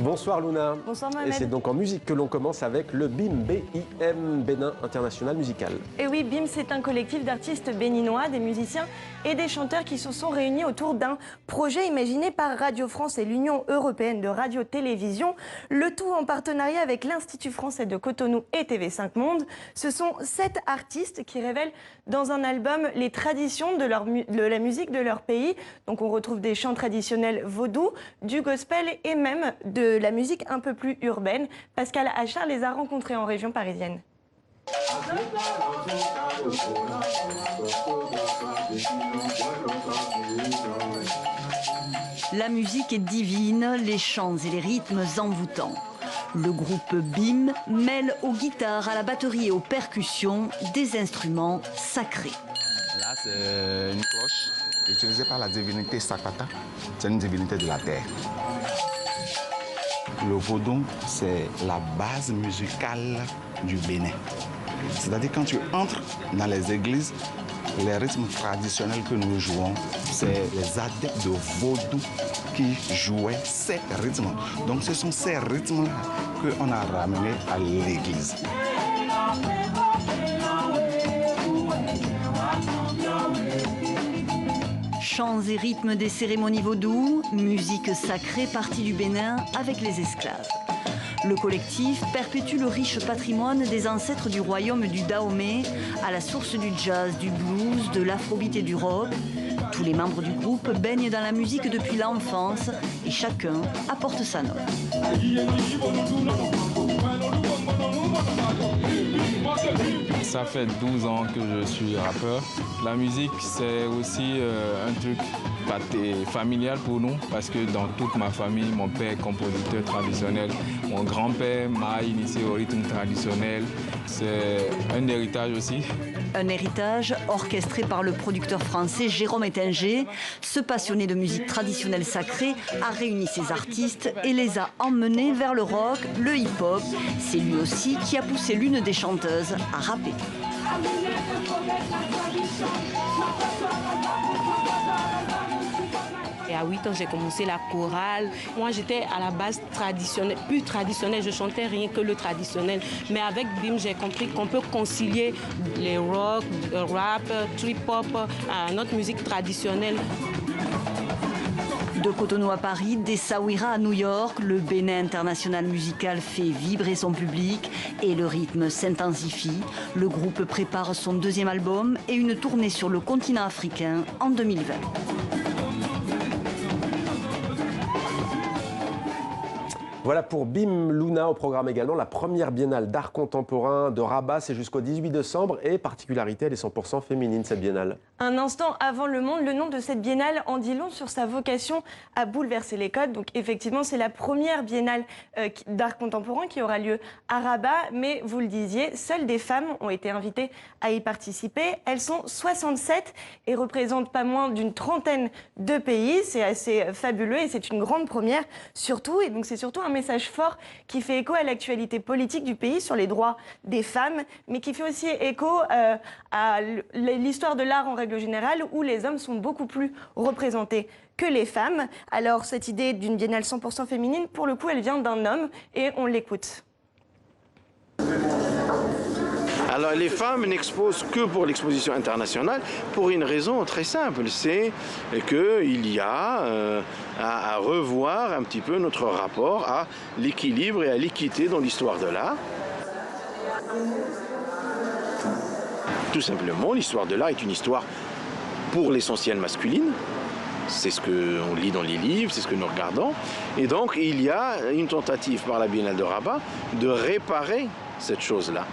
Bonsoir Luna. Bonsoir Mohamed. Et c'est donc en musique que l'on commence avec le BIM, B-I-M, Bénin International Musical. Et oui, BIM, c'est un collectif d'artistes béninois, des musiciens et des chanteurs qui se sont réunis autour d'un projet imaginé par Radio France et l'Union européenne de radio-télévision, le tout en partenariat avec l'Institut français de Cotonou et TV5 Monde. Ce sont 7 artistes qui révèlent dans un album les traditions de la musique de leur pays. Donc on retrouve des chants traditionnels vaudous, du gospel et même de la musique un peu plus urbaine. Pascal Achard les a rencontrés en région parisienne. La musique est divine, les chants et les rythmes envoûtants. Le groupe BIM mêle aux guitares, à la batterie et aux percussions des instruments sacrés. Là, c'est une cloche utilisée par la divinité Sakpata. C'est une divinité de la terre. Le vaudou, c'est la base musicale du Bénin. C'est-à-dire quand tu entres dans les églises, les rythmes traditionnels que nous jouons, c'est les adeptes de vaudou qui jouaient ces rythmes. Donc ce sont ces rythmes-là qu'on a ramenés à l'église. Chants et rythmes des cérémonies vaudou, musique sacrée partie du Bénin avec les esclaves. Le collectif perpétue le riche patrimoine des ancêtres du royaume du Dahomey, à la source du jazz, du blues, de l'afrobeat et du rock. Tous les membres du groupe baignent dans la musique depuis l'enfance et chacun apporte sa note. Ça fait 12 ans que je suis rappeur. La musique, c'est aussi un truc familial pour nous parce que dans toute ma famille, mon père est compositeur traditionnel. Mon grand-père m'a initié au rythme traditionnel. C'est un héritage aussi. Un héritage orchestré par le producteur français Jérôme Ettinger. Ce passionné de musique traditionnelle sacrée a réuni ses artistes et les a emmenés vers le rock, le hip-hop. C'est lui aussi qui a poussé l'une des chanteuses à rapper. Et à 8 ans, j'ai commencé la chorale. Moi, j'étais à la base traditionnelle, plus traditionnelle. Je chantais rien que le traditionnel. Mais avec BIM, j'ai compris qu'on peut concilier les rock, le rap, trip-hop, notre musique traditionnelle. De Cotonou à Paris, d'Essaouira à New York, le Bénin International Musical fait vibrer son public et le rythme s'intensifie. Le groupe prépare son deuxième album et une tournée sur le continent africain en 2020. Voilà pour BIM Luna, au programme également la première biennale d'art contemporain de Rabat, c'est jusqu'au 18 décembre et particularité, elle est 100% féminine cette biennale. Un instant avant le monde, le nom de cette biennale en dit long sur sa vocation à bouleverser les codes. Donc effectivement, c'est la première biennale d'art contemporain qui aura lieu à Rabat, mais vous le disiez, seules des femmes ont été invitées à y participer. Elles sont 67 et représentent pas moins d'une trentaine de pays. C'est assez fabuleux et c'est une grande première surtout. Et donc c'est surtout un message fort qui fait écho à l'actualité politique du pays sur les droits des femmes, mais qui fait aussi écho à l'histoire de l'art en règle générale, où les hommes sont beaucoup plus représentés que les femmes. Alors cette idée d'une biennale 100% féminine, pour le coup, elle vient d'un homme et on l'écoute. Alors les femmes n'exposent que pour l'exposition internationale pour une raison très simple, c'est qu'il y a à revoir un petit peu notre rapport à l'équilibre et à l'équité dans l'histoire de l'art. Tout simplement, l'histoire de l'art est une histoire pour l'essentiel masculine. C'est ce qu'on lit dans les livres, c'est ce que nous regardons. Et donc il y a une tentative par la Biennale de Rabat de réparer cette chose-là.